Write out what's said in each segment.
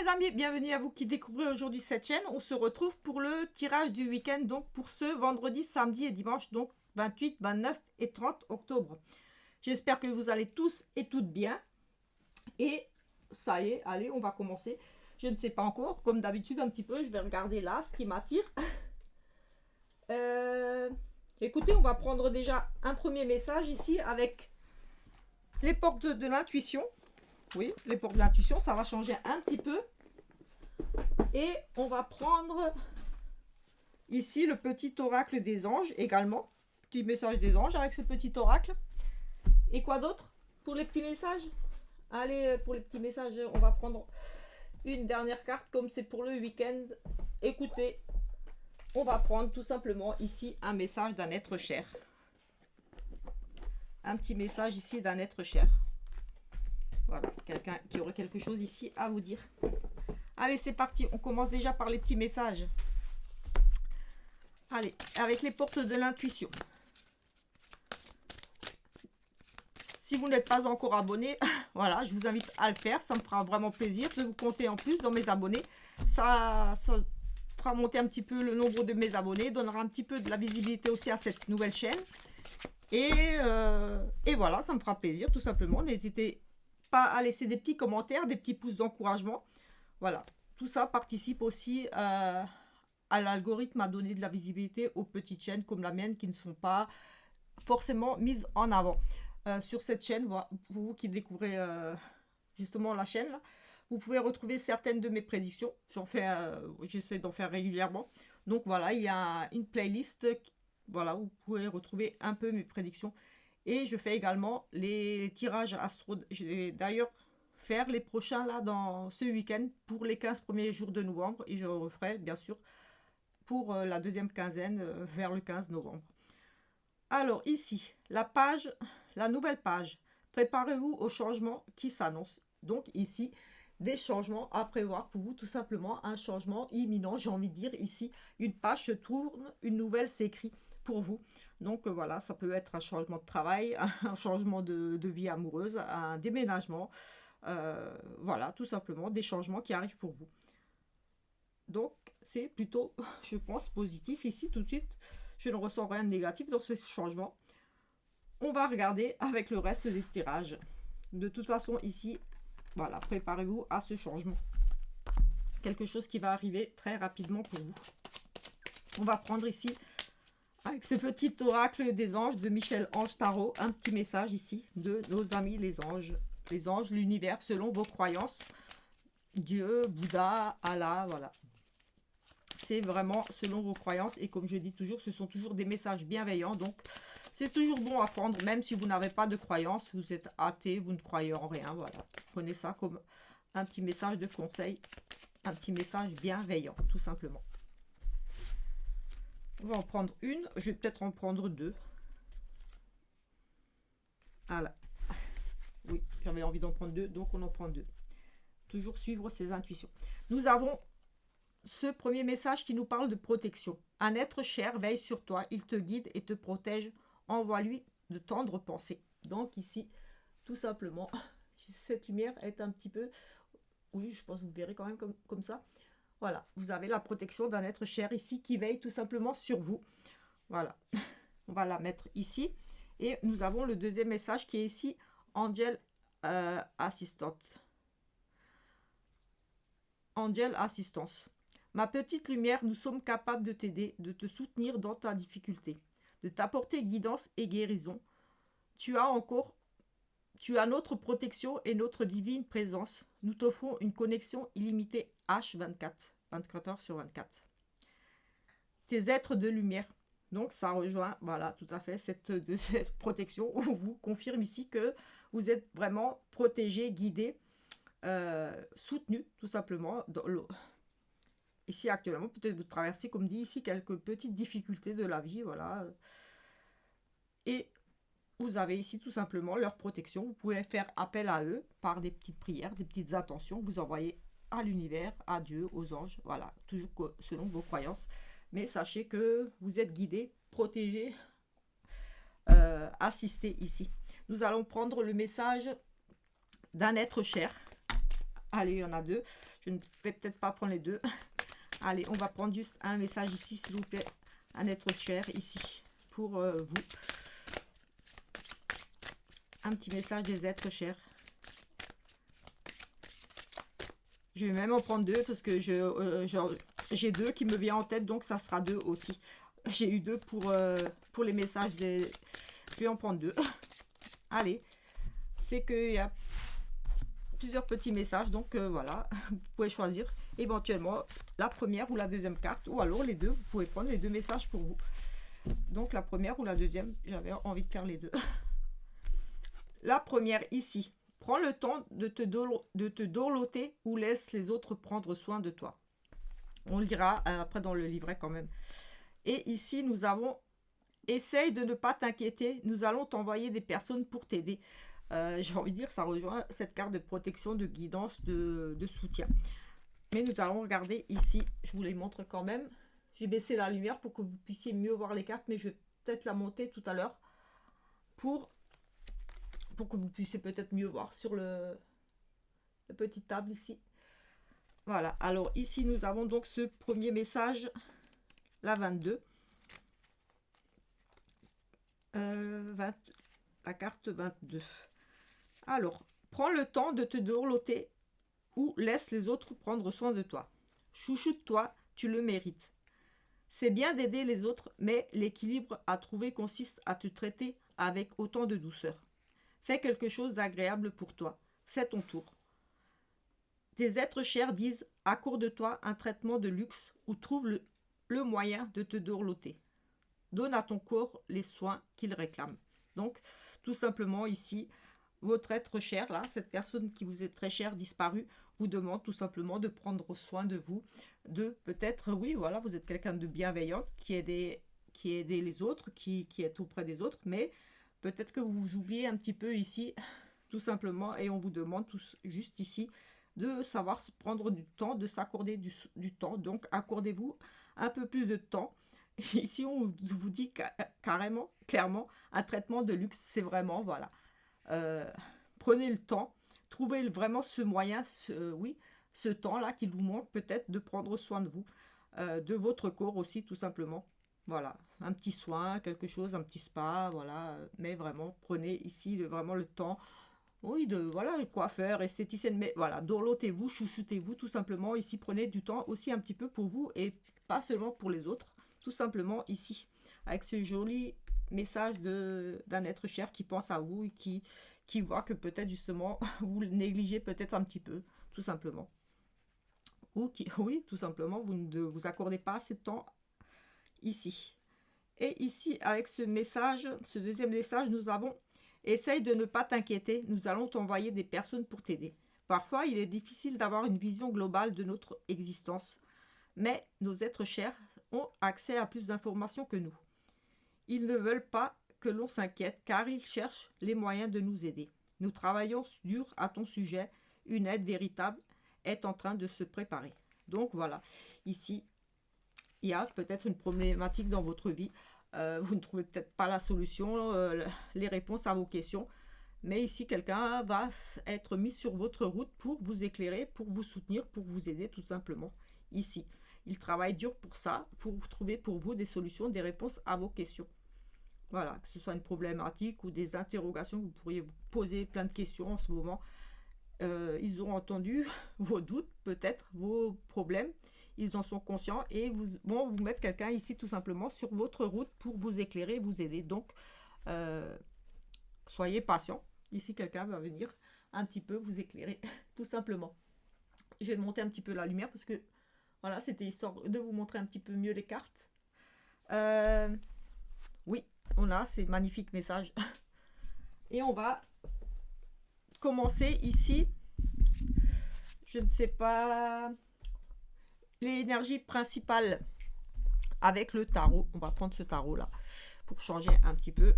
les amis, bienvenue à vous qui découvrez aujourd'hui cette chaîne. On se retrouve pour le tirage du week-end, donc pour ce vendredi, samedi et dimanche, donc 28, 29 et 30 octobre. J'espère que vous allez tous et toutes bien. Et ça y est, allez, on va commencer. Je ne sais pas encore, comme d'habitude un petit peu, je vais regarder là ce qui m'attire. Écoutez, on va prendre déjà un premier message ici avec les portes de l'intuition. Oui, les portes de l'intuition, ça va changer un petit peu. Et on va prendre ici le petit oracle des anges également. Petit message des anges avec ce petit oracle. Et quoi d'autre pour les petits messages? Allez, pour les petits messages, on va prendre une dernière carte comme c'est pour le week-end. Écoutez, on va prendre tout simplement ici un message d'un être cher. Un petit message ici d'un être cher. Voilà, quelqu'un qui aurait quelque chose ici à vous dire. Allez, c'est parti. On commence déjà par les petits messages. Allez, avec les portes de l'intuition. Si vous n'êtes pas encore abonné, voilà, je vous invite à le faire. Ça me fera vraiment plaisir de vous compter en plus dans mes abonnés. Ça fera monter un petit peu le nombre de mes abonnés, donnera un petit peu de la visibilité aussi à cette nouvelle chaîne. Et voilà, ça me fera plaisir tout simplement. N'hésitez pas à laisser des petits commentaires, des petits pouces d'encouragement. Voilà, tout ça participe aussi à l'algorithme à donner de la visibilité aux petites chaînes comme la mienne qui ne sont pas forcément mises en avant. Sur cette chaîne, pour vous qui découvrez justement la chaîne, là, vous pouvez retrouver certaines de mes prédictions. J'essaie d'en faire régulièrement. Donc voilà, il y a une playlist, voilà, où vous pouvez retrouver un peu mes prédictions. Et je fais également les tirages astro. Je vais d'ailleurs faire les prochains là dans ce week-end pour les 15 premiers jours de novembre. Et je referai bien sûr pour la deuxième quinzaine vers le 15 novembre. Alors ici, la nouvelle page. Préparez-vous aux changements qui s'annoncent. Donc ici, des changements à prévoir pour vous, tout simplement. Un changement imminent, j'ai envie de dire ici. Une page se tourne, une nouvelle s'écrit pour vous. Donc voilà, ça peut être un changement de travail, un changement de vie amoureuse, un déménagement. Voilà, tout simplement, des changements qui arrivent pour vous. Donc c'est plutôt, je pense, positif ici tout de suite. Je ne ressens rien de négatif dans ce changement. On va regarder avec le reste des tirages. De toute façon, ici, voilà, préparez-vous à ce changement. Quelque chose qui va arriver très rapidement pour vous. On va prendre ici, avec ce petit oracle des anges de Michel Ange Tarot, un petit message ici de nos amis les anges. Les anges, l'univers, selon vos croyances. Dieu, Bouddha, Allah, voilà. C'est vraiment selon vos croyances. Et comme je dis toujours, ce sont toujours des messages bienveillants. Donc, c'est toujours bon à prendre, même si vous n'avez pas de croyance. Vous êtes athée, vous ne croyez en rien. Voilà. Prenez ça comme un petit message de conseil. Un petit message bienveillant, tout simplement. On va en prendre une. Je vais peut-être en prendre deux. Voilà. Oui, j'avais envie d'en prendre deux, donc on en prend deux. Toujours suivre ses intuitions. Nous avons ce premier message qui nous parle de protection. Un être cher veille sur toi, il te guide et te protège. Envoie-lui de tendres pensées. Donc ici, tout simplement, cette lumière est un petit peu... Oui, je pense que vous verrez quand même comme ça. Voilà, vous avez la protection d'un être cher ici qui veille tout simplement sur vous. Voilà, on va la mettre ici. Et nous avons le deuxième message qui est ici, Angel Assistant. Angel Assistance. Ma petite lumière, nous sommes capables de t'aider, de te soutenir dans ta difficulté, de t'apporter guidance et guérison. Tu as notre protection et notre divine présence. Nous t'offrons une connexion illimitée H24, 24 heures sur 24. Tes êtres de lumière. Donc ça rejoint, voilà, tout à fait, cette protection. On vous confirme ici que vous êtes vraiment protégé, guidé, soutenu, tout simplement, dans l'eau. Ici, actuellement, peut-être vous traversez, comme dit ici, quelques petites difficultés de la vie, voilà. Et vous avez ici tout simplement leur protection. Vous pouvez faire appel à eux par des petites prières, des petites intentions. Vous envoyez à l'univers, à Dieu, aux anges, voilà, toujours selon vos croyances. Mais sachez que vous êtes guidés, protégés, assistés ici. Nous allons prendre le message d'un être cher. Allez, il y en a deux. Je ne vais peut-être pas prendre les deux. Allez, on va prendre juste un message ici, s'il vous plaît. Un être cher ici pour vous. Un petit message des êtres chers. Je vais même en prendre deux parce que j'ai deux qui me viennent en tête, donc ça sera deux aussi. J'ai eu deux pour les messages des... Je vais en prendre deux. Allez, c'est qu'il y a plusieurs petits messages, donc voilà, vous pouvez choisir éventuellement la première ou la deuxième carte, ou alors les deux, vous pouvez prendre les deux messages pour vous. Donc la première ou la deuxième, j'avais envie de faire les deux. La première ici, prends le temps de te dorloter ou laisse les autres prendre soin de toi. On lira après dans le livret quand même. Et ici, nous avons, essaye de ne pas t'inquiéter, nous allons t'envoyer des personnes pour t'aider. J'ai envie de dire, ça rejoint cette carte de protection, de guidance, de soutien. Mais nous allons regarder ici, je vous les montre quand même. J'ai baissé la lumière pour que vous puissiez mieux voir les cartes, mais je vais peut-être la monter tout à l'heure pour que vous puissiez peut-être mieux voir sur la petite table ici. Voilà, alors ici nous avons donc ce premier message, la 22. La carte 22. Alors, prends le temps de te dorloter ou laisse les autres prendre soin de toi. Chouchoute-toi, tu le mérites. C'est bien d'aider les autres, mais l'équilibre à trouver consiste à te traiter avec autant de douceur. Fais quelque chose d'agréable pour toi. C'est ton tour. Tes êtres chers disent « Accorde-toi un traitement de luxe ou trouve le moyen de te dorloter. Donne à ton corps les soins qu'il réclame. » Donc, tout simplement ici, votre être cher, là, cette personne qui vous est très chère, disparue, vous demande tout simplement de prendre soin de vous, de peut-être, oui, voilà, vous êtes quelqu'un de bienveillant, qui aide les autres, qui est auprès des autres, mais peut-être que vous vous oubliez un petit peu ici, tout simplement, et on vous demande tous juste ici de savoir se prendre du temps, de s'accorder du temps. Donc, accordez-vous un peu plus de temps. Ici, on vous dit carrément, clairement, un traitement de luxe, c'est vraiment, voilà. Prenez le temps, trouvez vraiment ce moyen, ce temps-là qu'il vous manque peut-être de prendre soin de vous, de votre corps aussi, tout simplement. Voilà, un petit soin, quelque chose, un petit spa, voilà. Mais vraiment, prenez ici vraiment le temps. Oui, voilà, coiffeur, esthéticienne, mais voilà, dorlotez-vous, chouchoutez-vous, tout simplement. Ici, prenez du temps aussi un petit peu pour vous et pas seulement pour les autres, tout simplement ici, avec ce joli message d'un être cher qui pense à vous et qui voit que peut-être justement vous le négligez peut-être un petit peu, tout simplement. Ou oui, tout simplement, vous ne vous accordez pas assez de temps ici. Et ici, avec ce message, ce deuxième message, nous avons « Essaye de ne pas t'inquiéter, nous allons t'envoyer des personnes pour t'aider. Parfois, il est difficile d'avoir une vision globale de notre existence, mais nos êtres chers ont accès à plus d'informations que nous. Ils ne veulent pas que l'on s'inquiète car ils cherchent les moyens de nous aider. Nous travaillons dur à ton sujet, une aide véritable est en train de se préparer. » Donc voilà, ici, il y a peut-être une problématique dans votre vie. Vous ne trouvez peut-être pas la solution, les réponses à vos questions. Mais ici, quelqu'un va être mis sur votre route pour vous éclairer, pour vous soutenir, pour vous aider tout simplement. Ici, il travaille dur pour ça, pour trouver pour vous des solutions, des réponses à vos questions. Voilà, que ce soit une problématique ou des interrogations, vous pourriez vous poser plein de questions en ce moment. Ils ont entendu vos doutes, peut-être vos problèmes. Ils en sont conscients et vont vous mettre quelqu'un ici tout simplement sur votre route pour vous éclairer, vous aider. Donc, soyez patient. Ici, quelqu'un va venir un petit peu vous éclairer, tout simplement. Je vais monter un petit peu la lumière parce que, voilà, c'était histoire de vous montrer un petit peu mieux les cartes. Oui, on a ces magnifiques messages. Et on va commencer ici. Je ne sais pas... L'énergie principale avec le tarot. On va prendre ce tarot là pour changer un petit peu.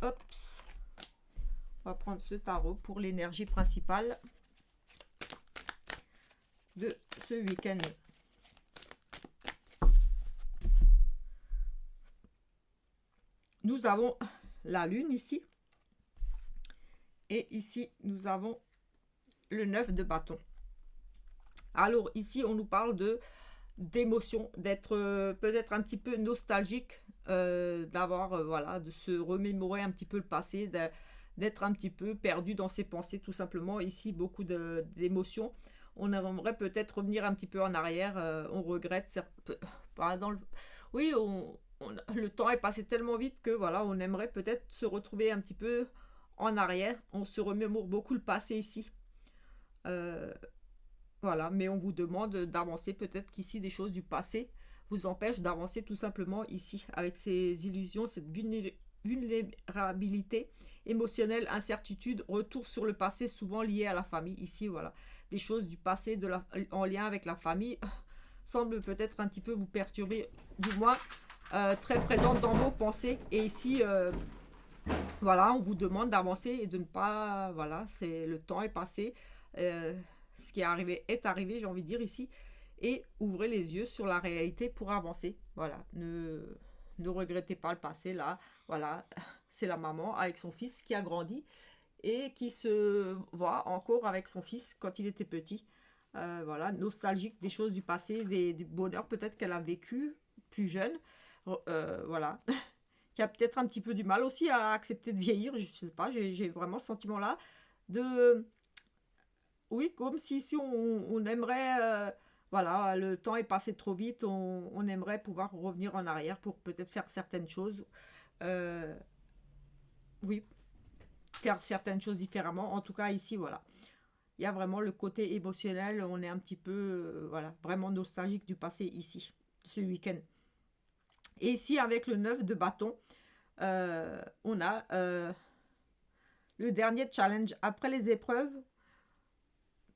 Hop. On va prendre ce tarot pour l'énergie principale de ce week-end. Nous avons la lune ici. Et ici, nous avons le 9 de bâton. Alors ici, on nous parle d'émotion, d'être peut-être un petit peu nostalgique, d'avoir, voilà, de se remémorer un petit peu le passé, d'être un petit peu perdu dans ses pensées, tout simplement. Ici, beaucoup d'émotions. On aimerait peut-être revenir un petit peu en arrière, on regrette, pas dans le... Oui, le temps est passé tellement vite que voilà, on aimerait peut-être se retrouver un petit peu en arrière. On se remémore beaucoup le passé ici. Euh, voilà, mais on vous demande d'avancer. Peut-être qu'ici, des choses du passé vous empêchent d'avancer tout simplement ici, avec ces illusions, cette vulnérabilité émotionnelle, incertitude, retour sur le passé, souvent lié à la famille. Ici, voilà, des choses du passé en lien avec la famille semblent peut-être un petit peu vous perturber, du moins très présente dans vos pensées. Et ici, voilà, on vous demande d'avancer et de ne pas... Voilà, le temps est passé. Ce qui est arrivé, j'ai envie de dire ici. Et ouvrez les yeux sur la réalité pour avancer. Voilà, ne regrettez pas le passé, là. Voilà, c'est la maman avec son fils qui a grandi et qui se voit encore avec son fils quand il était petit. Voilà, nostalgique des choses du passé, du bonheur peut-être qu'elle a vécu plus jeune. Voilà, qui a peut-être un petit peu du mal aussi à accepter de vieillir. Je sais pas, j'ai vraiment ce sentiment-là de... Oui, comme si on aimerait... voilà, le temps est passé trop vite, on aimerait pouvoir revenir en arrière pour peut-être faire certaines choses. Euh, oui, faire certaines choses différemment. En tout cas, ici, voilà. Il y a vraiment le côté émotionnel. On est un petit peu, voilà, vraiment nostalgique du passé ici, ce week-end. Et ici, avec le 9 de bâton, on a le dernier challenge. Après les épreuves,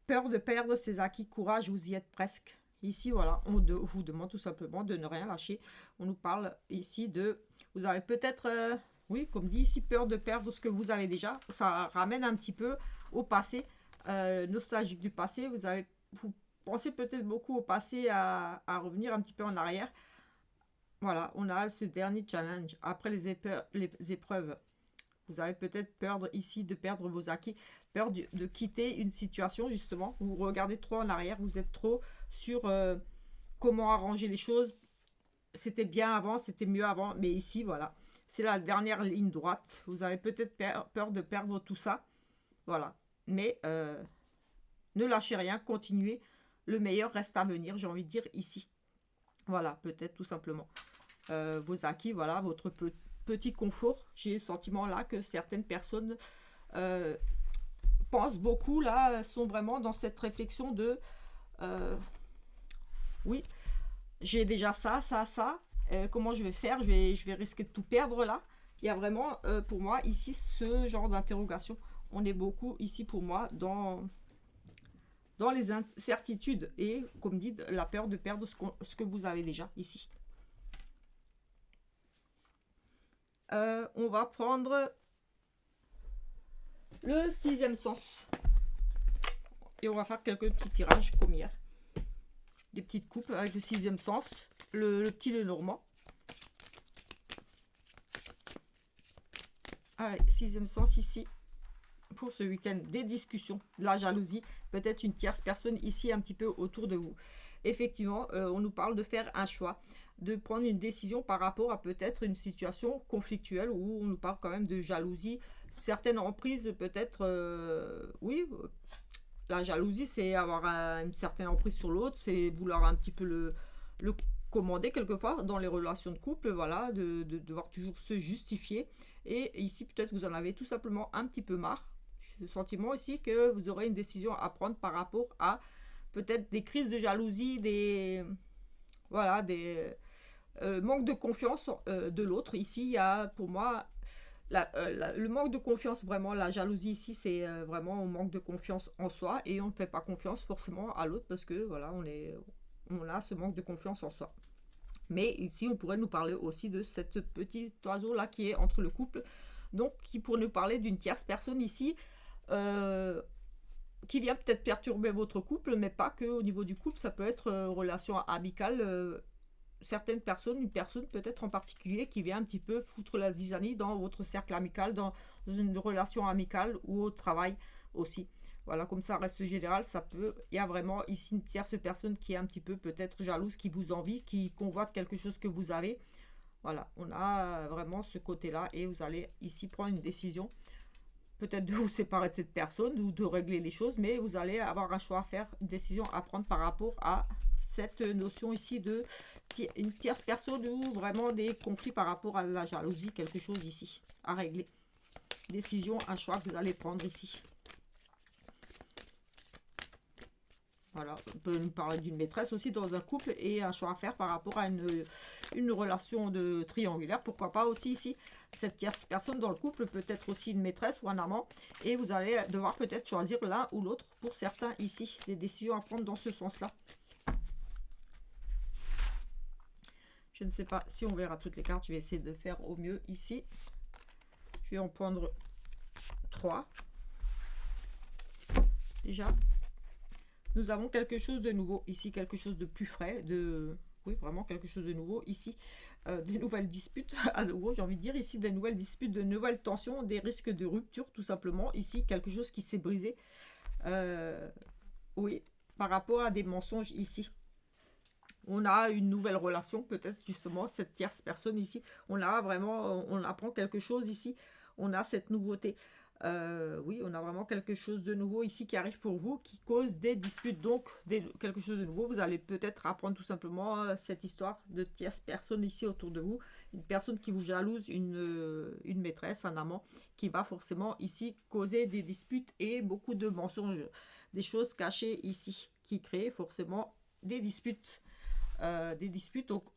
peur de perdre ses acquis, courage, vous y êtes presque. Ici, voilà, on vous demande tout simplement de ne rien lâcher. On nous parle ici de... Vous avez peut-être, oui, comme dit ici, peur de perdre ce que vous avez déjà. Ça ramène un petit peu au passé, nostalgique du passé. Vous pensez peut-être beaucoup au passé, à revenir un petit peu en arrière. Voilà, on a ce dernier challenge. Après les épreuves, vous avez peut-être peur ici de perdre vos acquis, peur de quitter une situation justement. Vous regardez trop en arrière, vous êtes trop sur comment arranger les choses. C'était bien avant, c'était mieux avant, mais ici, voilà, c'est la dernière ligne droite. Vous avez peut-être peur de perdre tout ça. Voilà, mais ne lâchez rien, continuez. Le meilleur reste à venir, j'ai envie de dire ici. Voilà, peut-être tout simplement. Vos acquis, voilà, votre petit confort. J'ai le sentiment là que certaines personnes pensent beaucoup, là, sont vraiment dans cette réflexion de oui, j'ai déjà ça, comment je vais faire, je vais risquer de tout perdre là. Il y a vraiment pour moi ici ce genre d'interrogation. On est beaucoup ici pour moi dans les incertitudes et comme dit la peur de perdre ce que vous avez déjà ici. On va prendre le 6e sens. Et on va faire quelques petits tirages comme hier. Des petites coupes avec le 6e sens. Le petit Lenormand. Allez, 6e sens ici. Pour ce week-end, des discussions, de la jalousie. Peut-être une tierce personne ici un petit peu autour de vous. Effectivement, on nous parle de faire un choix, de prendre une décision par rapport à peut-être une situation conflictuelle où on nous parle quand même de jalousie, certaines emprises peut-être, oui, la jalousie c'est avoir une certaine emprise sur l'autre, c'est vouloir un petit peu le commander quelquefois dans les relations de couple, voilà, de devoir toujours se justifier. Et ici peut-être vous en avez tout simplement un petit peu marre. Le sentiment ici que vous aurez une décision à prendre par rapport à peut-être des crises de jalousie, des manque de confiance de l'autre. Ici, il y a pour moi le manque de confiance, vraiment la jalousie ici, c'est vraiment on manque de confiance en soi et on ne fait pas confiance forcément à l'autre parce que voilà, on a ce manque de confiance en soi. Mais ici, on pourrait nous parler aussi de cette petite oiseau là qui est entre le couple, donc qui pourrait nous parler d'une tierce personne ici. Qui vient peut-être perturber votre couple, mais pas que au niveau du couple, ça peut être relation amicale. Certaines personnes, une personne peut-être en particulier qui vient un petit peu foutre la zizanie dans votre cercle amical, dans une relation amicale ou au travail aussi. Voilà, comme ça reste général, ça peut... Il y a vraiment ici une tierce personne qui est un petit peu peut-être jalouse, qui vous envie, qui convoite quelque chose que vous avez. Voilà, on a vraiment ce côté-là et vous allez ici prendre une décision. Peut-être de vous séparer de cette personne ou de régler les choses, mais vous allez avoir un choix à faire, une décision à prendre par rapport à cette notion ici de une tierce personne ou vraiment des conflits par rapport à la jalousie, quelque chose ici à régler. Décision, un choix que vous allez prendre ici. Voilà, on peut nous parler d'une maîtresse aussi dans un couple et un choix à faire par rapport à une relation de triangulaire. Pourquoi pas aussi ici, cette tierce personne dans le couple peut être aussi une maîtresse ou un amant. Et vous allez devoir peut-être choisir l'un ou l'autre pour certains ici. Des décisions à prendre dans ce sens-là. Je ne sais pas si on verra toutes les cartes. Je vais essayer de faire au mieux ici. Je vais en prendre 3. Déjà. Nous avons quelque chose de nouveau ici, quelque chose de plus frais, oui, vraiment quelque chose de nouveau ici, des nouvelles disputes, à nouveau, j'ai envie de dire ici, des nouvelles disputes, de nouvelles tensions, des risques de rupture, tout simplement, ici, quelque chose qui s'est brisé, oui, par rapport à des mensonges ici. On a une nouvelle relation, peut-être justement, cette tierce personne ici, on a vraiment, on apprend quelque chose ici, on a cette nouveauté. Oui, on a vraiment quelque chose de nouveau ici qui arrive pour vous, qui cause des disputes, donc quelque chose de nouveau. Vous allez peut-être apprendre tout simplement cette histoire de tierce personne ici autour de vous, une personne qui vous jalouse, une maîtresse, un amant, qui va forcément ici causer des disputes et beaucoup de mensonges, des choses cachées ici, qui créent forcément des disputes.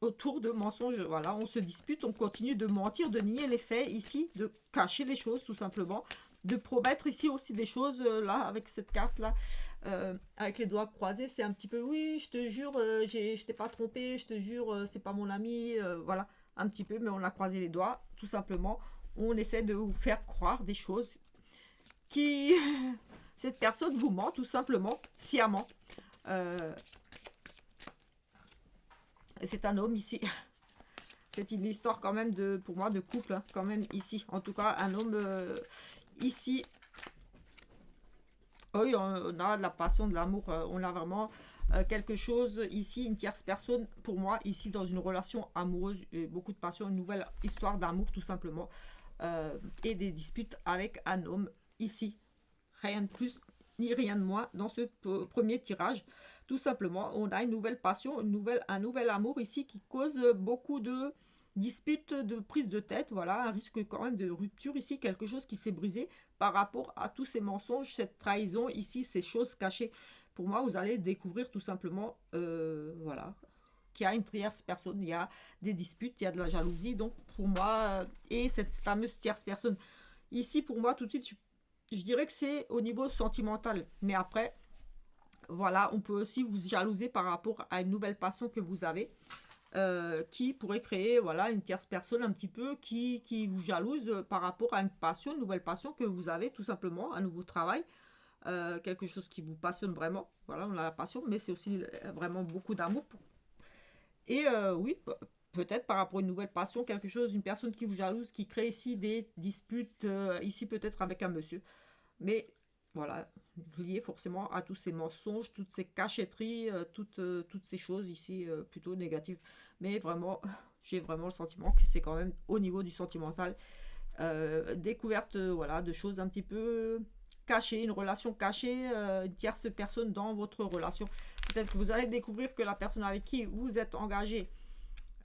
Autour de mensonges. Voilà, on se dispute, on continue de mentir, de nier les faits ici, de cacher les choses tout simplement, de promettre ici aussi des choses, là, avec cette carte-là, avec les doigts croisés, c'est un petit peu, oui, je te jure, je t'ai pas trompé, je te jure, c'est pas mon ami, voilà, un petit peu, mais on a croisé les doigts, tout simplement. On essaie de vous faire croire des choses qui... Cette personne vous ment, tout simplement, sciemment. C'est un homme ici. C'est une histoire quand même de, pour moi, de couple, hein, quand même ici. En tout cas, un homme ici. Oui, on a de la passion, de l'amour. On a vraiment quelque chose ici, une tierce personne. Pour moi, ici, dans une relation amoureuse, beaucoup de passion, une nouvelle histoire d'amour, tout simplement. Et des disputes avec un homme ici. Rien de plus ni rien de moins dans ce premier tirage. Tout simplement, on a une nouvelle passion, un nouvel amour ici qui cause beaucoup de disputes, de prise de tête. Voilà, un risque quand même de rupture ici, quelque chose qui s'est brisé par rapport à tous ces mensonges, cette trahison ici, ces choses cachées. Pour moi, vous allez découvrir tout simplement, voilà, qu'il y a une tierce personne, il y a des disputes, il y a de la jalousie. Donc pour moi, et cette fameuse tierce personne, ici pour moi tout de suite, je dirais que c'est au niveau sentimental. Mais après, voilà, on peut aussi vous jalouser par rapport à une nouvelle passion que vous avez, qui pourrait créer, voilà, une tierce personne un petit peu qui vous jalouse par rapport à une passion, une nouvelle passion que vous avez, tout simplement, un nouveau travail, quelque chose qui vous passionne vraiment. Voilà, on a la passion, mais c'est aussi vraiment beaucoup d'amour. Et oui, peut-être par rapport à une nouvelle passion, quelque chose, une personne qui vous jalouse, qui crée ici des disputes, ici peut-être avec un monsieur. Mais voilà, lié forcément à tous ces mensonges, toutes ces cachetteries, toutes ces choses ici plutôt négatives. Mais vraiment, j'ai vraiment le sentiment que c'est quand même au niveau du sentimental. Découverte voilà, de choses un petit peu cachées, une relation cachée, une tierce personne dans votre relation. Peut-être que vous allez découvrir que la personne avec qui vous êtes engagé,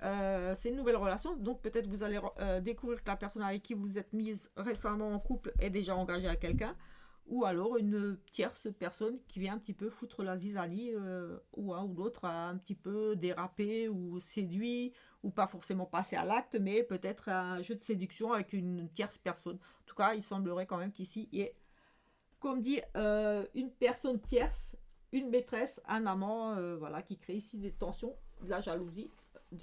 c'est une nouvelle relation, donc peut-être vous allez découvrir que la personne avec qui vous êtes mise récemment en couple est déjà engagée à quelqu'un, ou alors une tierce personne qui vient un petit peu foutre la zizanie, ou un ou l'autre a un petit peu dérapé ou séduit, ou pas forcément passé à l'acte, mais peut-être un jeu de séduction avec une tierce personne. En tout cas, il semblerait quand même qu'ici il y ait, comme dit, une personne tierce, une maîtresse, un amant, voilà, qui crée ici des tensions, de la jalousie,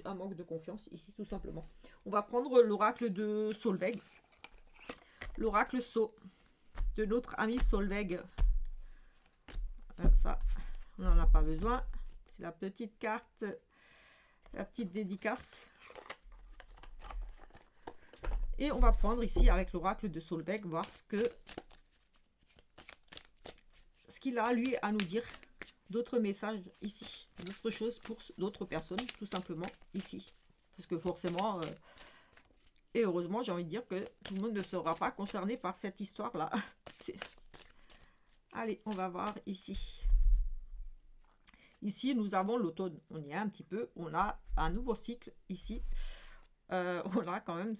un manque de confiance ici tout simplement. On va prendre l'oracle de Solveig, l'oracle Sceau de notre ami Solveig. Ça, on n'en a pas besoin. C'est la petite carte, la petite dédicace. Et on va prendre ici avec l'oracle de Solveig, voir ce que qu'il a, lui, à nous dire? D'autres messages ici, d'autres choses pour d'autres personnes, tout simplement, ici. Parce que forcément, et heureusement, j'ai envie de dire que tout le monde ne sera pas concerné par cette histoire-là. Allez, on va voir ici. Ici, nous avons l'automne. On y est un petit peu. On a un nouveau cycle ici. On a quand même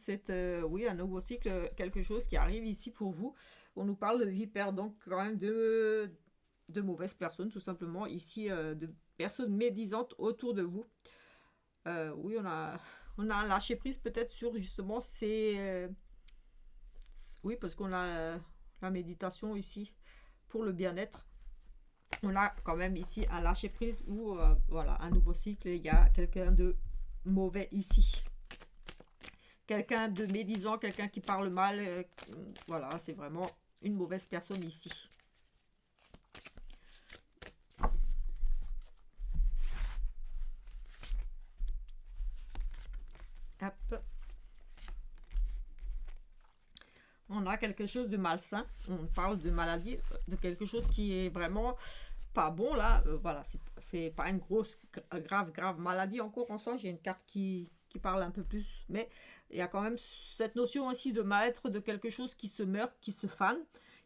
oui, un nouveau cycle, quelque chose qui arrive ici pour vous. On nous parle de vipère, donc quand même de mauvaises personnes, tout simplement. Ici, de personnes médisantes autour de vous. Oui, on a un lâcher-prise peut-être sur justement ces... oui, parce qu'on a la méditation ici pour le bien-être. On a quand même ici un lâcher-prise ou voilà, un nouveau cycle. Il y a quelqu'un de mauvais ici. Quelqu'un de médisant, quelqu'un qui parle mal. Voilà, c'est vraiment une mauvaise personne ici. Hop. On a quelque chose de malsain. On parle de maladie, de quelque chose qui est vraiment pas bon là. Voilà, c'est pas une grosse, grave maladie encore en soi. J'ai une carte qui parle un peu plus, mais il y a quand même cette notion aussi de mal-être, de quelque chose qui se meurt, qui se fane.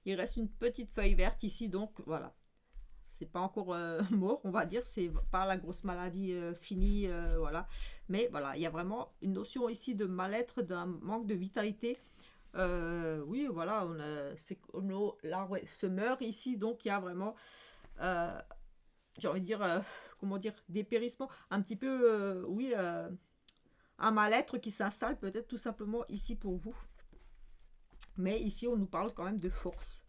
Il reste une petite feuille verte ici, donc voilà. C'est pas encore mort, on va dire, c'est pas la grosse maladie finie, voilà. Mais voilà, il y a vraiment une notion ici de mal-être, d'un manque de vitalité. Oui, voilà, l'arbre se meurt ici, donc il y a vraiment, j'ai envie de dire, comment dire, dépérissement, un petit peu, oui, un mal-être qui s'installe peut-être tout simplement ici pour vous. Mais ici, on nous parle quand même de force.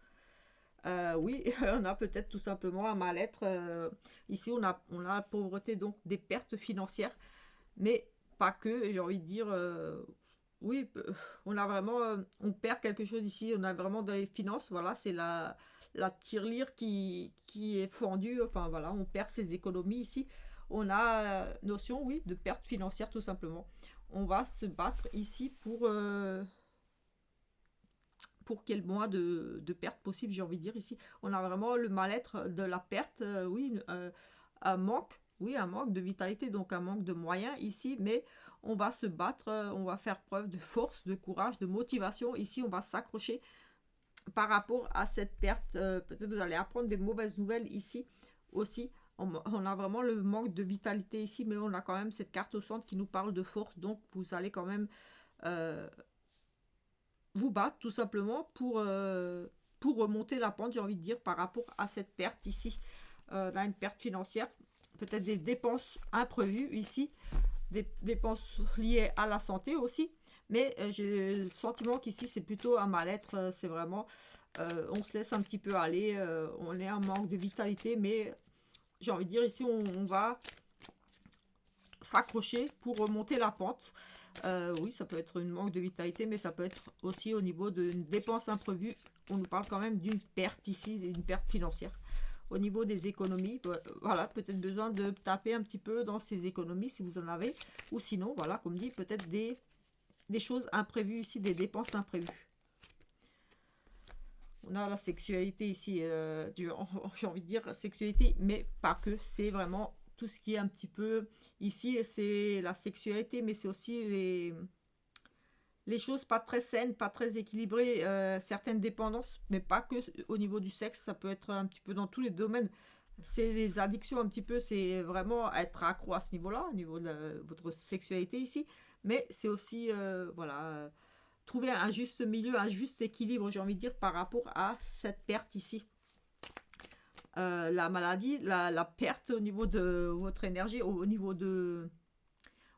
Oui, on a peut-être tout simplement un mal-être. Ici, on a la pauvreté, donc des pertes financières, mais pas que, j'ai envie de dire, oui, on a vraiment, on perd quelque chose ici, on a vraiment dans les finances, voilà, c'est la tirelire qui est fendue, enfin voilà, on perd ses économies ici. On a notion, oui, de perte financière tout simplement. On va se battre ici pour quel moins de pertes possible, j'ai envie de dire ici. On a vraiment le mal-être de la perte, oui, un manque, oui, un manque de vitalité, donc un manque de moyens ici, mais on va se battre, on va faire preuve de force, de courage, de motivation. Ici, on va s'accrocher par rapport à cette perte. Peut-être vous allez apprendre des mauvaises nouvelles ici aussi. On a vraiment le manque de vitalité ici, mais on a quand même cette carte au centre qui nous parle de force, donc vous allez quand même... vous battre tout simplement pour remonter la pente, j'ai envie de dire, par rapport à cette perte ici. Là, une perte financière, peut-être des dépenses imprévues ici, des dépenses liées à la santé aussi, mais j'ai le sentiment qu'ici c'est plutôt un mal-être, c'est vraiment, on se laisse un petit peu aller, on est en manque de vitalité, mais j'ai envie de dire ici on va s'accrocher pour remonter la pente. Oui, ça peut être une manque de vitalité, mais ça peut être aussi au niveau d'une dépense imprévue. On nous parle quand même d'une perte ici, d'une perte financière. Au niveau des économies, voilà, peut-être besoin de taper un petit peu dans ces économies si vous en avez. Ou sinon, voilà, comme dit, peut-être des choses imprévues ici, des dépenses imprévues. On a la sexualité ici, j'ai envie de dire sexualité, mais pas que, c'est vraiment tout ce qui est un petit peu ici, c'est la sexualité, mais c'est aussi les choses pas très saines, pas très équilibrées, certaines dépendances, mais pas que au niveau du sexe, ça peut être un petit peu dans tous les domaines. C'est les addictions un petit peu, c'est vraiment être accro à ce niveau-là, au niveau de votre sexualité ici, mais c'est aussi, voilà, trouver un juste milieu, un juste équilibre, j'ai envie de dire, par rapport à cette perte ici. La maladie, la perte au niveau de votre énergie, au niveau de...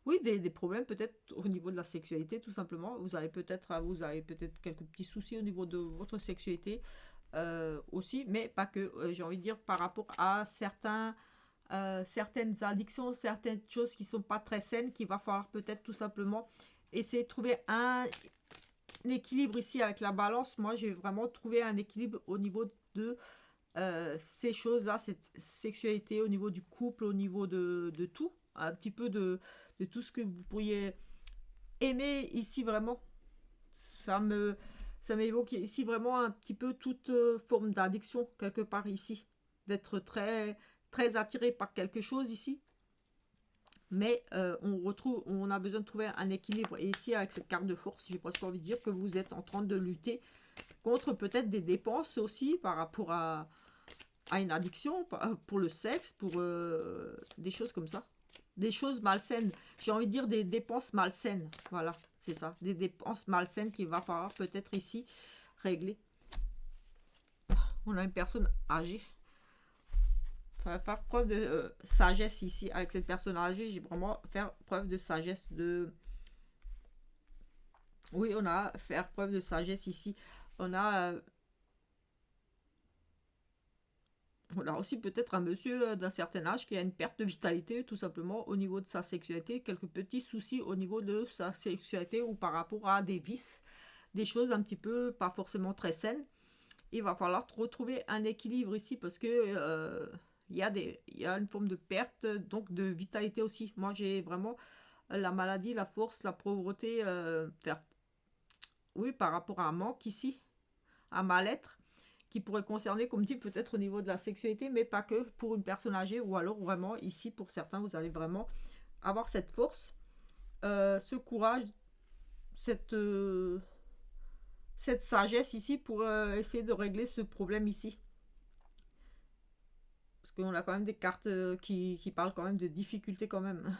Oui, des problèmes peut-être au niveau de la sexualité, tout simplement. Vous avez peut-être quelques petits soucis au niveau de votre sexualité aussi, mais pas que. J'ai envie de dire par rapport à certaines addictions, certaines choses qui sont pas très saines, qu'il va falloir peut-être tout simplement essayer de trouver un équilibre ici avec la balance. Moi, j'ai vraiment trouvé un équilibre au niveau de ces choses-là, cette sexualité, au niveau du couple, au niveau de tout, un petit peu de tout ce que vous pourriez aimer ici vraiment. Ça me ça m'évoque ici vraiment un petit peu toute forme d'addiction quelque part ici. d'être très, très attiré par quelque chose ici. Mais on a besoin de trouver un équilibre. Et ici, avec cette carte de force, j'ai presque envie de dire que vous êtes en train de lutter contre peut-être des dépenses aussi par rapport à une addiction, pour le sexe, pour des choses comme ça. Des choses malsaines. J'ai envie de dire des dépenses malsaines. Voilà, c'est ça. Des dépenses malsaines qu'il va falloir peut-être ici régler. On a une personne âgée. Faire preuve de sagesse ici. Avec cette personne âgée, j'ai vraiment faire preuve de sagesse. Oui, on a faire preuve de sagesse ici. On a aussi peut-être un monsieur d'un certain âge qui a une perte de vitalité tout simplement au niveau de sa sexualité, quelques petits soucis au niveau de sa sexualité ou par rapport à des vices, des choses un petit peu pas forcément très saines. Il va falloir retrouver un équilibre ici parce que il y a une forme de perte donc de vitalité aussi. Moi j'ai vraiment la maladie, la force, la pauvreté, oui, par rapport à un manque ici, un mal-être qui pourrait concerner, comme dit, peut-être au niveau de la sexualité, mais pas que pour une personne âgée, ou alors vraiment ici, pour certains, vous allez vraiment avoir cette force, ce courage, cette sagesse ici pour essayer de régler ce problème ici. Parce qu'on a quand même des cartes qui parlent quand même de difficultés quand même.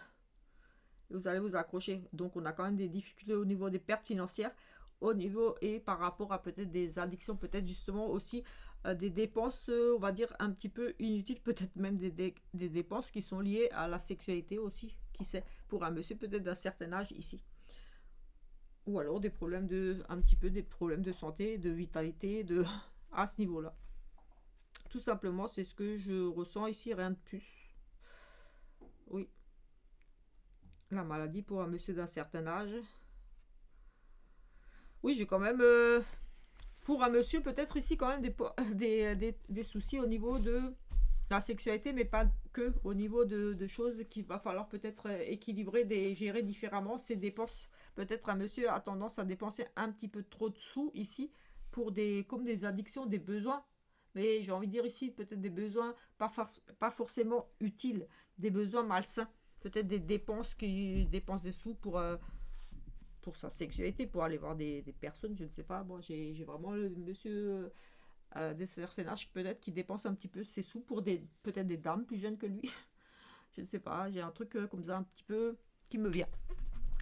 Vous allez vous accrocher. Donc on a quand même des difficultés au niveau des pertes financières, au niveau et par rapport à peut-être des addictions, peut-être justement aussi des dépenses, on va dire un petit peu inutiles, peut-être même des dépenses qui sont liées à la sexualité aussi, qui sait, pour un monsieur peut-être d'un certain âge ici. Ou alors des problèmes un petit peu des problèmes de santé, de vitalité, à ce niveau-là. Tout simplement, c'est ce que je ressens ici, rien de plus. Oui. La maladie pour un monsieur d'un certain âge. Oui, j'ai quand même, pour un monsieur, peut-être ici quand même des soucis au niveau de la sexualité, mais pas que, au niveau de choses qu'il va falloir peut-être équilibrer, gérer différemment ses dépenses. Peut-être un monsieur a tendance à dépenser un petit peu trop de sous ici, pour comme des addictions, des besoins. Mais j'ai envie de dire ici, peut-être des besoins pas forcément utiles, des besoins malsains. Peut-être des dépenses qui dépensent des sous pour sa sexualité, pour aller voir des personnes, je ne sais pas. Moi, j'ai vraiment le monsieur des certains âges peut-être qui dépense un petit peu ses sous pour peut-être des dames plus jeunes que lui. Je ne sais pas, j'ai un truc comme ça un petit peu qui me vient.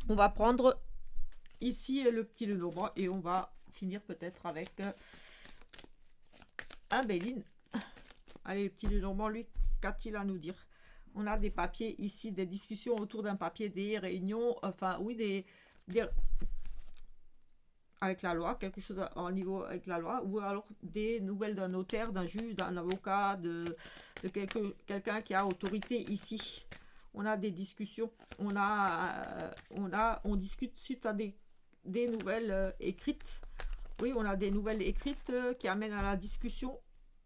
On va prendre ici le petit Lenormand et on va finir peut-être avec un Béline. Allez, le petit Lenormand, lui, qu'a-t-il à nous dire? On a des papiers ici, des discussions autour d'un papier, des réunions, enfin oui, avec la loi, quelque chose en niveau avec la loi, ou alors des nouvelles d'un notaire, d'un juge, d'un avocat, de quelqu'un qui a autorité ici. On a des discussions, on discute suite à des nouvelles écrites. Oui, on a des nouvelles écrites qui amènent à la discussion,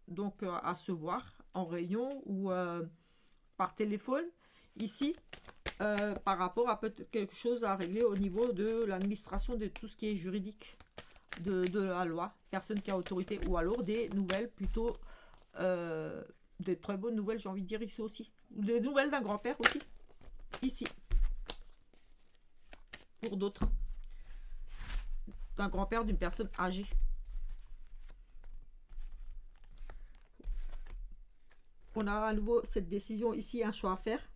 donc à se voir en réunion ou par téléphone ici. Par rapport à peut-être quelque chose à régler au niveau de l'administration de tout ce qui est juridique de la loi, personne qui a autorité, ou alors des nouvelles plutôt, des très bonnes nouvelles, j'ai envie de dire ici aussi, des nouvelles d'un grand-père aussi, ici, pour d'autres, d'un grand-père, d'une personne âgée. On a à nouveau cette décision ici, un choix à faire.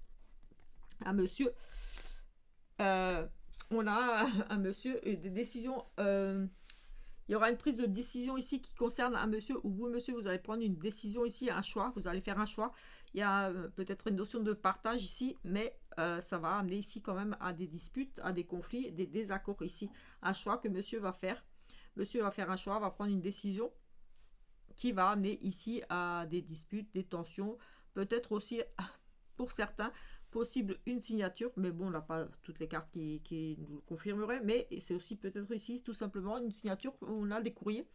Un monsieur, on a un monsieur et des décisions, il y aura une prise de décision ici qui concerne un monsieur, ou vous monsieur, vous allez prendre une décision ici, un choix, vous allez faire un choix. Il y a peut-être une notion de partage ici, mais ça va amener ici quand même à des disputes, à des conflits, des désaccords ici. Un choix que monsieur va faire. Monsieur va faire un choix, va prendre une décision qui va amener ici à des disputes, des tensions, peut-être aussi pour certains possible une signature, mais bon, on n'a pas toutes les cartes qui nous le confirmeraient, mais c'est aussi peut-être ici tout simplement une signature où on a des courriers,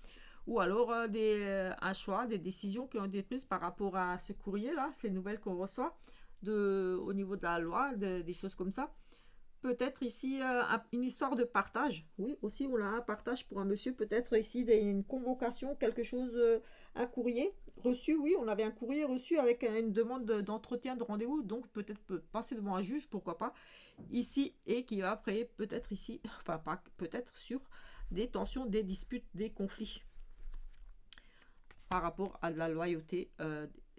ou alors un choix, des décisions qui ont été prises par rapport à ce courrier-là, ces nouvelles qu'on reçoit au niveau de la loi, des choses comme ça. Peut-être ici une histoire de partage. Oui, aussi on a un partage pour un monsieur, peut-être ici une convocation, quelque chose, un courrier reçu, oui, on avait un courrier reçu avec une demande d'entretien, de rendez-vous, donc peut-être passer devant un juge, pourquoi pas, ici, et qui va après peut-être ici, enfin pas peut-être sur des tensions, des disputes, des conflits par rapport à de la loyauté,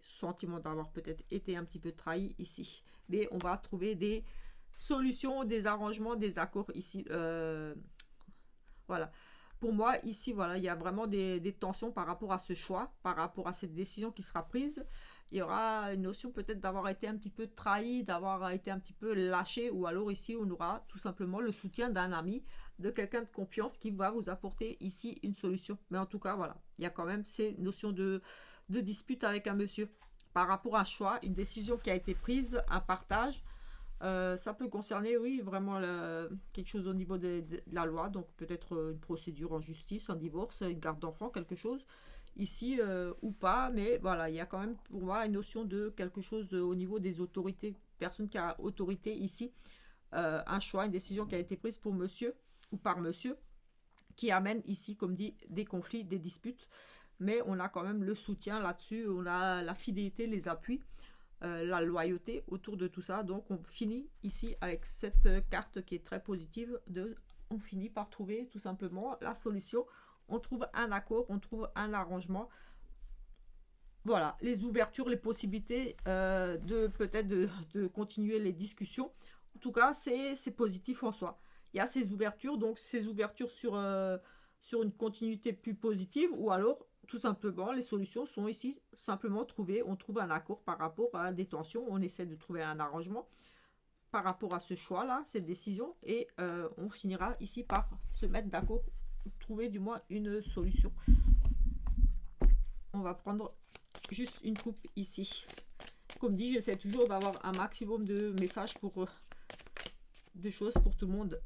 sentiment d'avoir peut-être été un petit peu trahi ici. Mais on va trouver des solutions, des arrangements, des accords ici. Voilà. Pour moi, ici, voilà, il y a vraiment des tensions par rapport à ce choix, par rapport à cette décision qui sera prise. Il y aura une notion peut-être d'avoir été un petit peu trahi, d'avoir été un petit peu lâché, ou alors ici, on aura tout simplement le soutien d'un ami, de quelqu'un de confiance qui va vous apporter ici une solution. Mais en tout cas, voilà, il y a quand même ces notions de dispute avec un monsieur par rapport à un choix, une décision qui a été prise, un partage. Ça peut concerner, oui, vraiment quelque chose au niveau de la loi, donc peut-être une procédure en justice, un divorce, une garde d'enfant, quelque chose ici ou pas, mais voilà, il y a quand même pour moi une notion de quelque chose au niveau des autorités, personne qui a autorité ici, un choix, une décision qui a été prise pour monsieur ou par monsieur, qui amène ici, comme dit, des conflits, des disputes, mais on a quand même le soutien là-dessus, on a la fidélité, les appuis, la loyauté autour de tout ça. Donc on finit ici avec cette carte qui est très positive, on finit par trouver tout simplement la solution, on trouve un accord, on trouve un arrangement. Voilà, les ouvertures, les possibilités de peut-être de continuer les discussions. En tout cas, c'est positif en soi. Il y a ces ouvertures, donc ces ouvertures sur une continuité plus positive, ou alors tout simplement les solutions sont ici simplement trouvées. On trouve un accord par rapport à des tensions, on essaie de trouver un arrangement par rapport à ce choix-là, cette décision, et on finira ici par se mettre d'accord, trouver du moins une solution. On va prendre juste une coupe ici. Comme dit, j'essaie toujours d'avoir un maximum de messages pour des choses pour tout le monde.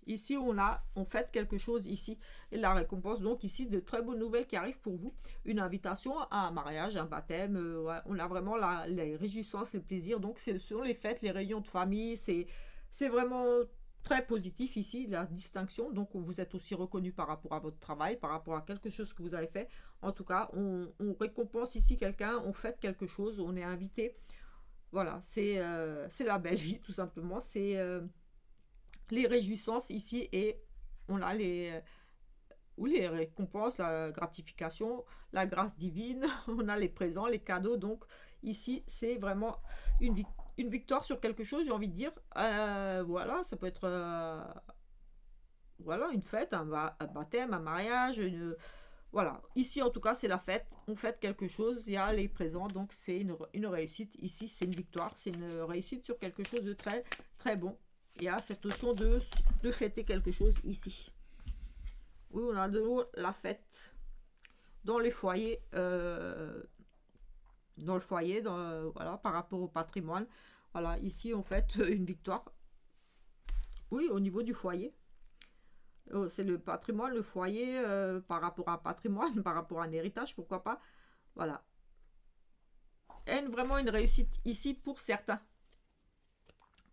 Ici, on fait quelque chose ici. Et la récompense, donc ici, de très bonnes nouvelles qui arrivent pour vous. Une invitation à un mariage, un baptême. Ouais, on a vraiment les réjouissances, les plaisirs. Donc, ce sont les fêtes, les réunions de famille. C'est vraiment très positif ici, la distinction. Donc, vous êtes aussi reconnu par rapport à votre travail, par rapport à quelque chose que vous avez fait. En tout cas, on récompense ici quelqu'un, on fête quelque chose, on est invité. Voilà, c'est la belle vie, tout simplement. C'est les réjouissances ici, et on a les récompenses, la gratification, la grâce divine, on a les présents, les cadeaux. Donc ici, c'est vraiment une victoire sur quelque chose, j'ai envie de dire. Voilà, ça peut être voilà, une fête, un baptême, un mariage, voilà. Ici, en tout cas, c'est la fête. On fête quelque chose, il y a les présents, donc c'est une réussite. Ici, c'est une victoire, c'est une réussite sur quelque chose de très, très bon. Il y a cette notion de fêter quelque chose ici. Oui, on a de nouveau la fête dans les foyers, dans le foyer, voilà, par rapport au patrimoine. Voilà, ici, on fête une victoire. Oui, au niveau du foyer. C'est le patrimoine, le foyer, par rapport à un patrimoine, par rapport à un héritage, pourquoi pas. Voilà. Et vraiment une réussite ici pour certains.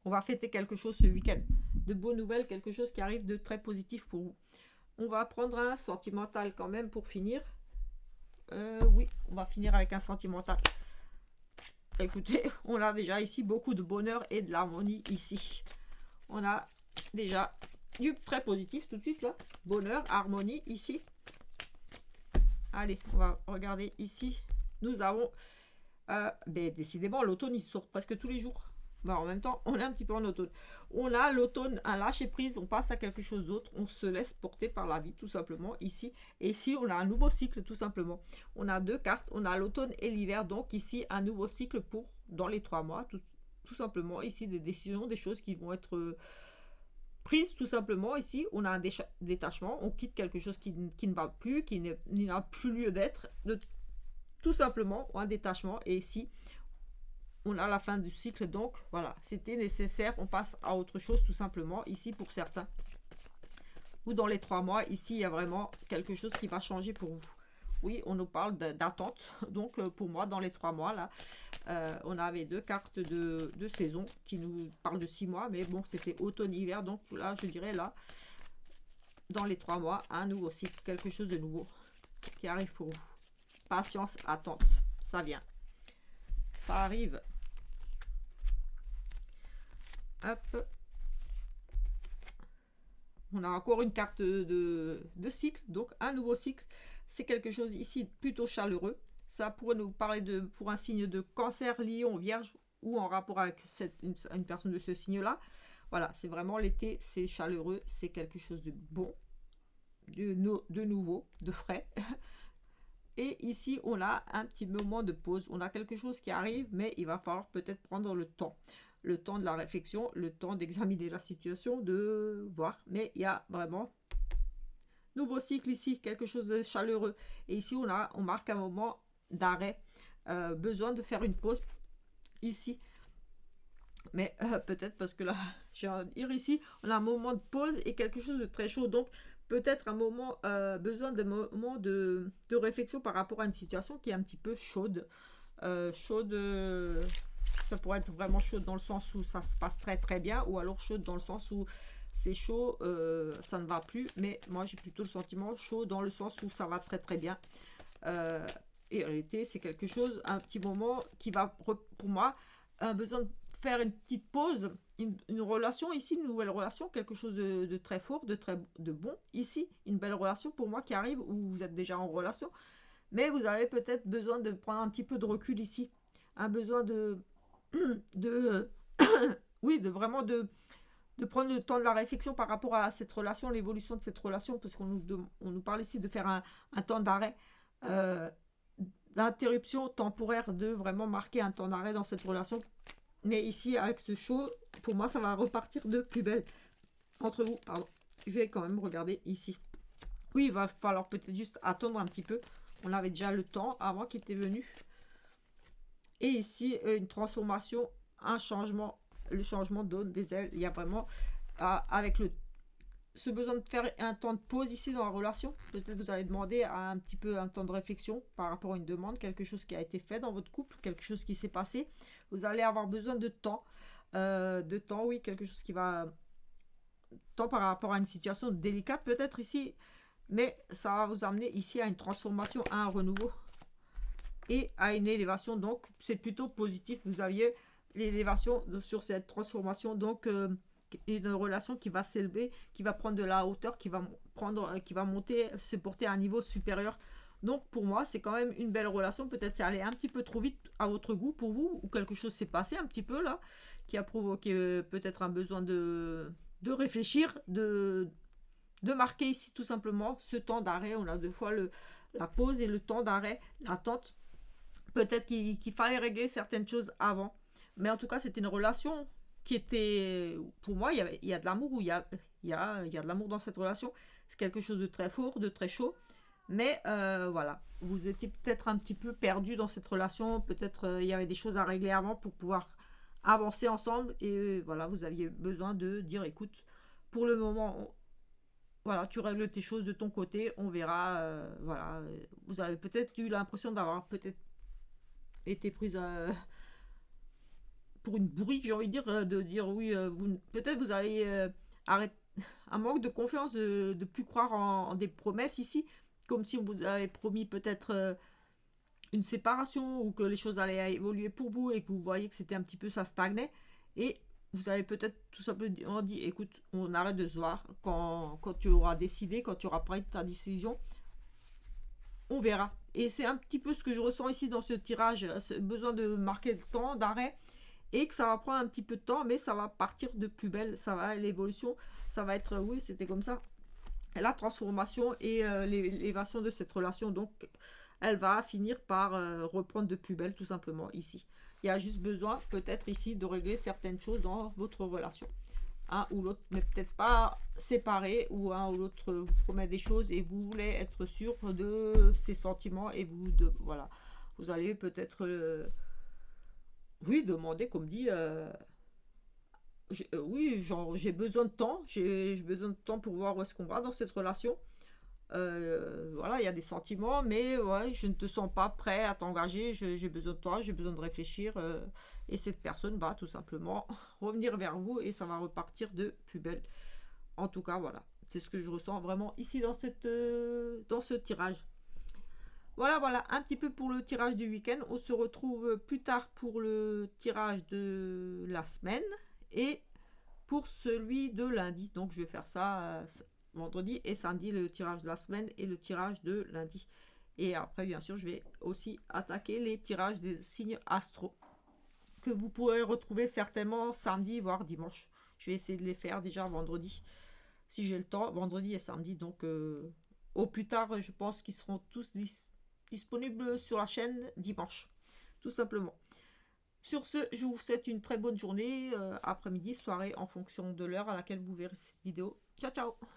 On va fêter quelque chose ce week-end. De bonnes nouvelles, quelque chose qui arrive de très positif pour vous. On va prendre un sentimental quand même pour finir. Oui, on va finir avec un sentimental. Écoutez, on a déjà ici beaucoup de bonheur et de l'harmonie ici. On a déjà du très positif tout de suite là. Bonheur, harmonie ici. Allez, on va regarder ici. Nous avons décidément l'automne, il sort presque tous les jours. En même temps, on est un petit peu en automne. On a l'automne, un lâcher prise, on passe à quelque chose d'autre, on se laisse porter par la vie tout simplement ici. Et ici, on a un nouveau cycle tout simplement. On a deux cartes, on a l'automne et l'hiver, donc ici un nouveau cycle pour dans les 3 mois, tout simplement. Ici, des décisions, des choses qui vont être prises tout simplement. Ici, on a un détachement, on quitte quelque chose qui ne va plus, qui n'a plus lieu d'être, tout simplement, un détachement. Et ici, on a la fin du cycle, donc voilà, c'était nécessaire, on passe à autre chose tout simplement, ici pour certains. Ou dans les 3 mois, ici il y a vraiment quelque chose qui va changer pour vous. Oui, on nous parle d'attente, donc pour moi dans les 3 mois là, on avait 2 cartes de saison qui nous parlent de 6 mois, mais bon c'était automne-hiver, donc là je dirais là, dans les 3 mois, un nouveau cycle, quelque chose de nouveau qui arrive pour vous. patience, attente, ça vient, ça arrive. Hop. On a encore une carte de cycle, donc un nouveau cycle. C'est quelque chose ici plutôt chaleureux. Ça pourrait nous parler pour un signe de cancer, lion, vierge ou en rapport avec une personne de ce signe-là. Voilà, c'est vraiment l'été, c'est chaleureux, c'est quelque chose de bon, de nouveau, de frais. Et ici, on a un petit moment de pause. On a quelque chose qui arrive, mais il va falloir peut-être prendre le temps. Le temps de la réflexion, le temps d'examiner la situation, de voir. Mais il y a vraiment nouveau cycle ici, quelque chose de chaleureux. Et ici, on marque un moment d'arrêt. Besoin de faire une pause ici. Mais peut-être parce que là, j'ai envie de dire ici, on a un moment de pause et quelque chose de très chaud. Donc, peut-être un moment, besoin d'un moment de réflexion par rapport à une situation qui est un petit peu chaude. Ça pourrait être vraiment chaude dans le sens où ça se passe très très bien, ou alors chaude dans le sens où c'est chaud, ça ne va plus. Mais moi, j'ai plutôt le sentiment chaud dans le sens où ça va très très bien. Et en réalité, c'est quelque chose, un petit moment qui va, pour moi, un besoin de faire une petite pause, une relation ici, une nouvelle relation, quelque chose de très fort, de bon. Ici, une belle relation pour moi qui arrive, où vous êtes déjà en relation, mais vous avez peut-être besoin de prendre un petit peu de recul ici. Un besoin oui, vraiment de prendre le temps de la réflexion par rapport à cette relation, l'évolution de cette relation, parce qu'on nous parle ici de faire un temps d'arrêt, d'interruption temporaire, de vraiment marquer un temps d'arrêt dans cette relation. Mais ici, avec ce show, pour moi, ça va repartir de plus belle entre vous. Pardon. Je vais quand même regarder ici. Oui, il va falloir peut-être juste attendre un petit peu. On avait déjà le temps avant qu'il était venu. Et ici, une transformation, un changement. Le changement donne des ailes. Il y a vraiment, avec ce besoin de faire un temps de pause ici dans la relation. Peut-être vous allez demander un petit peu un temps de réflexion par rapport à une demande, quelque chose qui a été fait dans votre couple, quelque chose qui s'est passé. Vous allez avoir besoin de temps. Oui, quelque chose qui va... Temps par rapport à une situation délicate peut-être ici. Mais ça va vous amener ici à une transformation, à un renouveau et à une élévation. Donc, c'est plutôt positif. Vous aviez l'élévation sur cette transformation. Donc, une relation qui va s'élever, qui va prendre de la hauteur, qui va monter, se porter à un niveau supérieur. Donc, pour moi, c'est quand même une belle relation. Peut-être c'est allé un petit peu trop vite à votre goût pour vous, ou quelque chose s'est passé un petit peu là, qui a provoqué peut-être un besoin de réfléchir, de marquer ici tout simplement ce temps d'arrêt. On a deux fois la pause et le temps d'arrêt, l'attente. Peut-être qu'il fallait régler certaines choses avant. Mais en tout cas, c'était une relation qui était... Pour moi, il y a de l'amour, ou il y a de l'amour dans cette relation. C'est quelque chose de très fort, de très chaud. Mais voilà, vous étiez peut-être un petit peu perdu dans cette relation. Peut-être il y avait des choses à régler avant pour pouvoir avancer ensemble. Et voilà, vous aviez besoin de dire, écoute, pour le moment... Voilà, tu règles tes choses de ton côté, on verra. Voilà, vous avez peut-être eu l'impression d'avoir peut-être été prise pour une bourrique, j'ai envie de dire oui. Peut-être vous avez arrêté un manque de confiance, de plus croire en des promesses ici, comme si on vous avait promis peut-être une séparation, ou que les choses allaient évoluer pour vous et que vous voyez que c'était un petit peu, ça stagnait. Et vous avez peut-être tout simplement dit, écoute, on arrête de se voir quand tu auras décidé, quand tu auras pris ta décision, on verra. Et c'est un petit peu ce que je ressens ici dans ce tirage, ce besoin de marquer le temps d'arrêt, et que ça va prendre un petit peu de temps, mais ça va partir de plus belle, ça va, l'évolution, ça va être, oui, c'était comme ça, la transformation et l'élévation de cette relation. Donc, elle va finir par reprendre de plus belle, tout simplement, ici. Il y a juste besoin, peut-être ici, de régler certaines choses dans votre relation. Un ou l'autre n'est peut-être pas séparé, ou un ou l'autre vous promet des choses et vous voulez être sûr de ses sentiments, et voilà, vous allez peut-être oui, demander, comme dit, oui, genre, j'ai besoin de temps, j'ai besoin de temps pour voir où est-ce qu'on va dans cette relation. Voilà, il y a des sentiments, mais ouais, je ne te sens pas prêt à t'engager, j'ai besoin de toi, j'ai besoin de réfléchir, et cette personne va tout simplement revenir vers vous, et ça va repartir de plus belle. En tout cas, voilà, c'est ce que je ressens vraiment ici dans ce tirage. Voilà, un petit peu pour le tirage du week-end. On se retrouve plus tard pour le tirage de la semaine et pour celui de lundi. Donc je vais faire ça vendredi et samedi, le tirage de la semaine et le tirage de lundi. Et après, bien sûr, je vais aussi attaquer les tirages des signes astro que vous pourrez retrouver certainement samedi, voire dimanche. Je vais essayer de les faire déjà vendredi, si j'ai le temps, vendredi et samedi. Donc, au plus tard, je pense qu'ils seront tous disponibles sur la chaîne dimanche, tout simplement. Sur ce, je vous souhaite une très bonne journée, après-midi, soirée, en fonction de l'heure à laquelle vous verrez cette vidéo. Ciao, ciao!